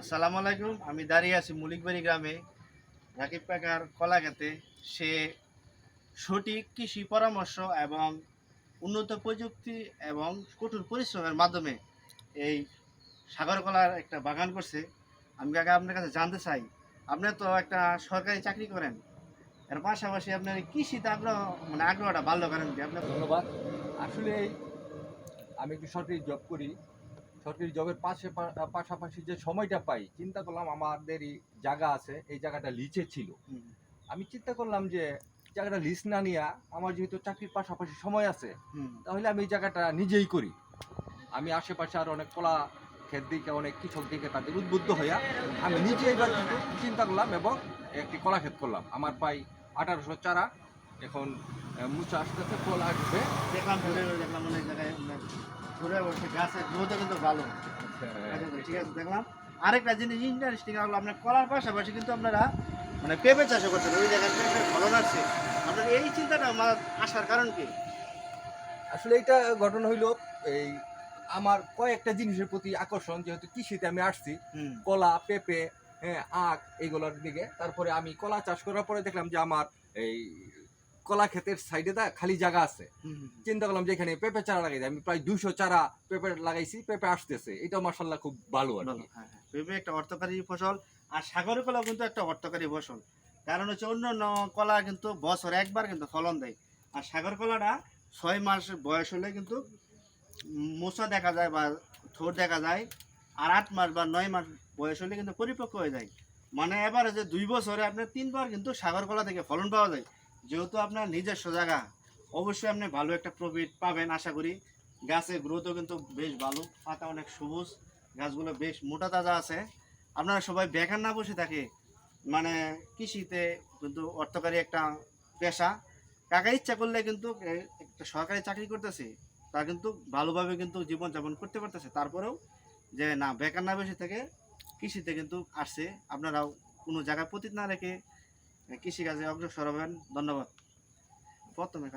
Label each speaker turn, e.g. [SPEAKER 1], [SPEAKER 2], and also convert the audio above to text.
[SPEAKER 1] আসসালামু আলাইকুম। আমি দাঁড়িয়ে আছি মলিকবাড়ি গ্রামে রাকিব কাকার কলা খেতে। সে সঠিক কৃষি পরামর্শ এবং উন্নত প্রযুক্তি এবং কঠোর পরিশ্রমের মাধ্যমে এই সাগর কলার একটা বাগান করছে। আমি কাকা আপনার কাছে জানতে চাই, আপনি তো একটা সরকারি চাকরি করেন, এর পাশাপাশি আপনার এই কৃষিতে আগ্রহটা বাড়লো কারণ কি আপনার?
[SPEAKER 2] ধন্যবাদ। আসলে আমি একটু সরকারি জব করি। সরকারি জবের পাশাপাশি যে সময়টা পাই, চিন্তা করলাম আমাদেরই জায়গা আছে, এই জায়গাটা লিজে ছিল।
[SPEAKER 1] হুম,
[SPEAKER 2] আমি চিন্তা করলাম যে জায়গাটা লিজ না নিয়া আমার যেহেতু চাকরির পাশাপাশি সময় আছে,
[SPEAKER 1] হুম,
[SPEAKER 2] তাহলে আমি এই জায়গাটা নিজেই করি। আমি আশেপাশে আরো অনেক কলা ক্ষেত দিকে, অনেক কৃষক দিকে তাদের উদ্বুদ্ধ হইয়া আমি নিজে এবার কিন্তু চিন্তা করলাম এবং একটি কলা ক্ষেত করলাম। আমার প্রায় 1800 চারা এখন মুচা আসতেছে, ফল আসবে।
[SPEAKER 1] দেখলাম অনেক জায়গায় আপনার ঘুরে বসে গাছের গ্রোথও কিন্তু ভালো। আচ্ছা, ঠিক আছে, দেখলাম। আরেকটা জিনিস ইন্টারেস্টিং হলো, আপনার কলার পাশাপাশি কিন্তু আপনারা পেঁপে চাষও করছেন, ওই জায়গায় পেঁপের ফলন আসছে। আপনার এই চিন্তাটা আমার আসার কারণ কি?
[SPEAKER 2] আসলে এটা ঘটনা হইলো এই আমার কয়েকটা জিনিসের প্রতি আকর্ষণ, যেহেতু কৃষিতে আমি আসছি,
[SPEAKER 1] হুম,
[SPEAKER 2] কলা, পেঁপে, হ্যাঁ, আখ এইগুলোর দিকে। তারপরে আমি কলা চাষ করার পরে দেখলাম যে আমার এই কলা ক্ষেতের সাইডে খালি জায়গা আছে।
[SPEAKER 1] হুম, হুম,
[SPEAKER 2] চিন্তা করলাম যে এখানে পেঁপে চারা লাগাই দিই। আমি প্রায় 200 চারা পেঁপে লাগাইছি, পেঁপে আসতেছে। এটা মাশাআল্লাহ খুব ভালো আর
[SPEAKER 1] ভালো,
[SPEAKER 2] কি।
[SPEAKER 1] হ্যাঁ, হ্যাঁ। পেঁপে একটা অর্থকারী ফসল, আর সাগরের কলাও কিন্তু একটা অর্থকারী ফসল। কারণ হচ্ছে অন্য অন্য কলা কিন্তু বছরে একবার কিন্তু ফলন দেয়, আর সাগর কলাটা 6 মাস বয়স হলে কিন্তু মোচা দেখা যায় বা ঠোঁট দেখা যায়, আর 8 মাস বা 9 মাস বয়স হলে কিন্তু পরিপক্ক হয়ে যায়। মানে এবারে যে 2 বছরে আপনার 3 বার কিন্তু সাগর কলা থেকে ফলন পাওয়া যায়। যেহেতু আপনার নিজস্ব জায়গা, অবশ্যই আপনি ভালো একটা প্রফিট পাবেন আশা করি। গাছের গ্রোথও কিন্তু বেশ ভালো, পাতা অনেক সবুজ, গাছগুলো বেশ মোটা তাজা আছে। আপনারা সবাই বেকার না বসে থাকে, মানে কৃষিতে কিন্তু অর্থকারী একটা পেশা। কাকা ইচ্ছা করলে কিন্তু একটা সরকারি চাকরি করতেছে, তা কিন্তু ভালোভাবে কিন্তু জীবনযাপন করতে পারতেছে। তারপরেও যে না, বেকার না বসে থেকে কৃষিতে কিন্তু আসছে। আপনারাও কোনো জায়গায় পতিত না রেখে কৃষিকাজে অগ্রসর হবেন। ধন্যবাদ। প্রথমে